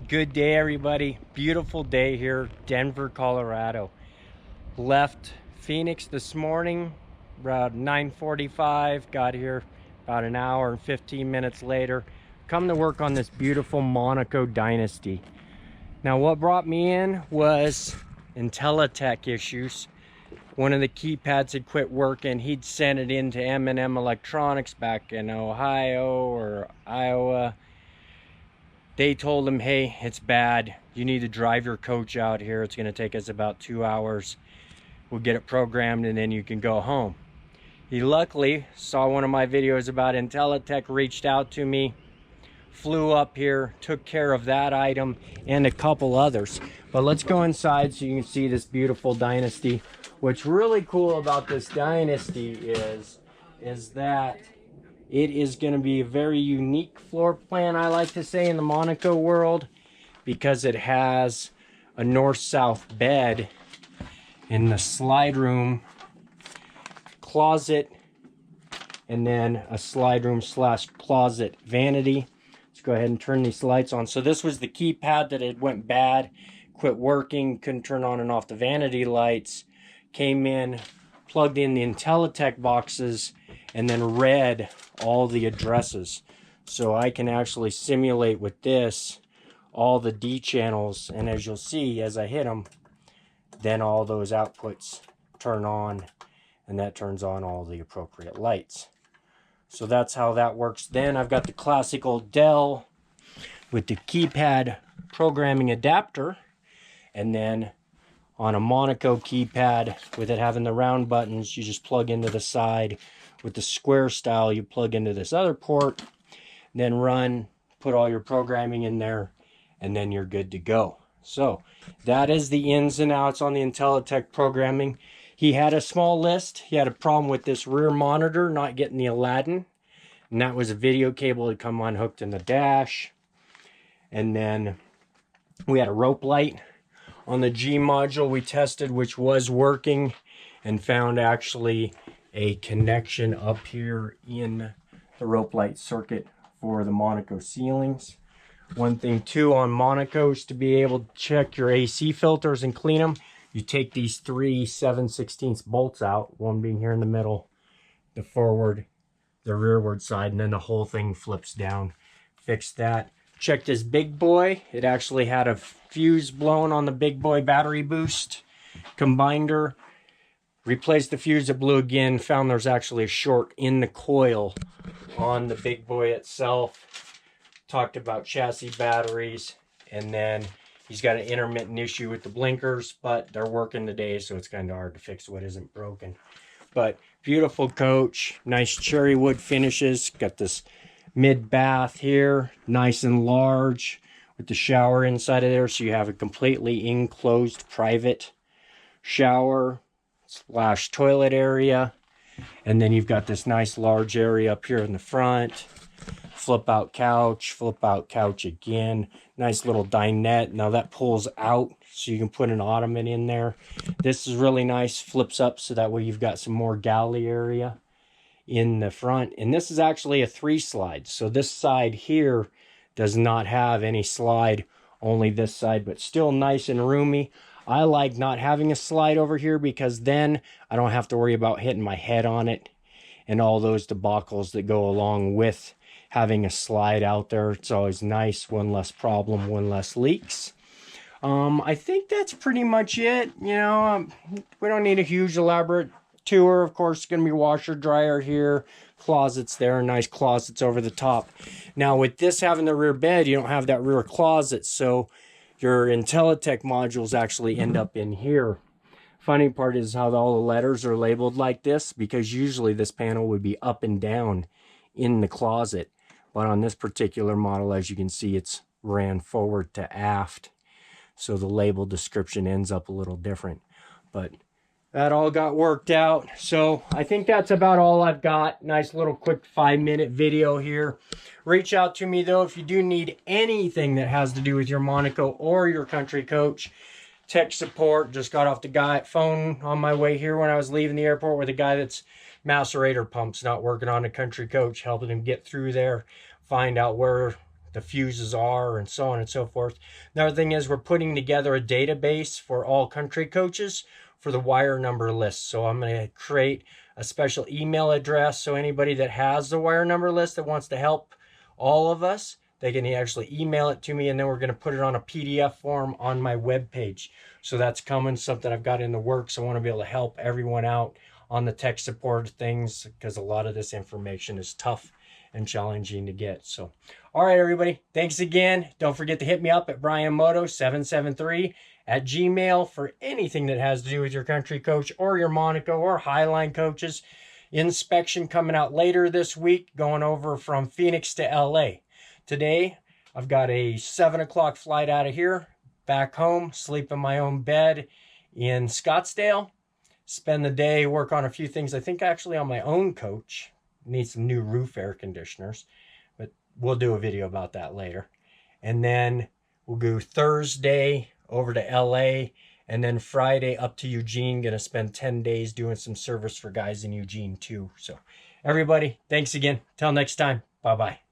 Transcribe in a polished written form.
Good day, everybody. Beautiful day here, Denver, Colorado. Left Phoenix this morning around 9:45. Got here about an hour and 15 minutes later. Come to work on this beautiful Monaco Dynasty. Now, what brought me in was Intellitec issues. One of the keypads had quit working. He'd sent it into M&M Electronics back in Ohio or Iowa. They told him, hey, it's bad. You need to drive your coach out here. It's going to take us about 2 hours. We'll get it programmed and then you can go home. He luckily saw one of my videos about Intellitech, reached out to me, flew up here, took care of that item and a couple others. But let's go inside so you can see this beautiful Dynasty. What's really cool about this Dynasty is that it is going to be a very unique floor plan, I like to say, in the Monaco world, because it has a north-south bed in the slide room, closet, and then a slide room slash closet vanity. Let's go ahead and turn these lights on. So this was the keypad that had went bad, quit working, couldn't turn on and off the vanity lights. Came in, plugged in the Intellitech boxes, and then read all the addresses. So I can actually simulate with this all the D channels, and as you'll see as I hit them, then all those outputs turn on, and that turns on all the appropriate lights. So that's how that works. Then I've got the classical Dell with the keypad programming adapter, and then on a Monaco keypad with it having the round buttons, you just plug into the side. With the square style, you plug into this other port, then run, put all your programming in there, and then you're good to go. So that is the ins and outs on the Intellitech programming. He had a small list. He had a problem with this rear monitor not getting the Aladdin, and that was a video cable that come unhooked in the dash. And then we had a rope light on the G module we tested, which was working, and found actually a connection up here in the rope light circuit for the Monaco ceilings. One thing too on Monaco is to be able to check your AC filters and clean them. You take these 3 7/16 bolts out, one being here in the middle, the forward, the rearward side, and then the whole thing flips down. Fix that. Check this big boy. It actually had a fuse blown on the big boy battery boost combiner. Replaced the fuse, it blew again. Found there's actually a short in the coil on the big boy itself. Talked about chassis batteries, and then he's got an intermittent issue with the blinkers, but they're working today, so it's kind of hard to fix what isn't broken. But beautiful coach, nice cherry wood finishes. Got this mid bath here, nice and large, with the shower inside of there, so you have a completely enclosed private shower slash toilet area. And then you've got this nice large area up here in the front. Flip out couch again. Nice little dinette. Now that pulls out so you can put an ottoman in there. This is really nice. Flips up so that way you've got some more galley area in the front. And this is actually a 3 slide. So this side here does not have any slide, only this side, but still nice and roomy. I like not having a slide over here because then I don't have to worry about hitting my head on it and all those debacles that go along with having a slide out there. It's always nice. One less problem, one less leaks. I think that's pretty much it. You know, we don't need a huge elaborate tour. Of course, it's going to be washer, dryer here, closets there, nice closets over the top. Now, with this having the rear bed, you don't have that rear closet, so your Intellitech modules actually end up in here. Funny part is how all the letters are labeled like this, because usually this panel would be up and down in the closet. But on this particular model, as you can see, it's ran forward to aft. So the label description ends up a little different. But that all got worked out. So I think that's about all I've got. Nice little quick 5-minute video here. Reach out to me though if you do need anything that has to do with your Monaco or your country coach. Tech support. Just got off the phone on my way here when I was leaving the airport with a guy that's macerator pumps not working on a country coach, helping him get through there, find out where the fuses are, and so on and so forth. Another thing is we're putting together a database for all country coaches for the wire number list. So I'm going to create a special email address, so anybody that has the wire number list that wants to help all of us, they can actually email it to me, and then we're going to put it on a PDF form on my webpage. So that's coming, something I've got in the works. I want to be able to help everyone out on the tech support things, because a lot of this information is tough and challenging to get. So, all right, everybody, thanks again. Don't forget to hit me up at brianmoto773@gmail for anything that has to do with your country coach or your Monaco or Highline coaches. Inspection coming out later this week, going over from Phoenix to LA. Today, I've got a 7 o'clock flight out of here, back home, sleep in my own bed in Scottsdale, spend the day, work on a few things. I think actually on my own coach. Need some new roof air conditioners, but we'll do a video about that later. And then we'll go Thursday over to LA, and then Friday up to Eugene. Gonna spend 10 days doing some service for guys in Eugene too. So everybody, thanks again. Till next time. Bye-bye.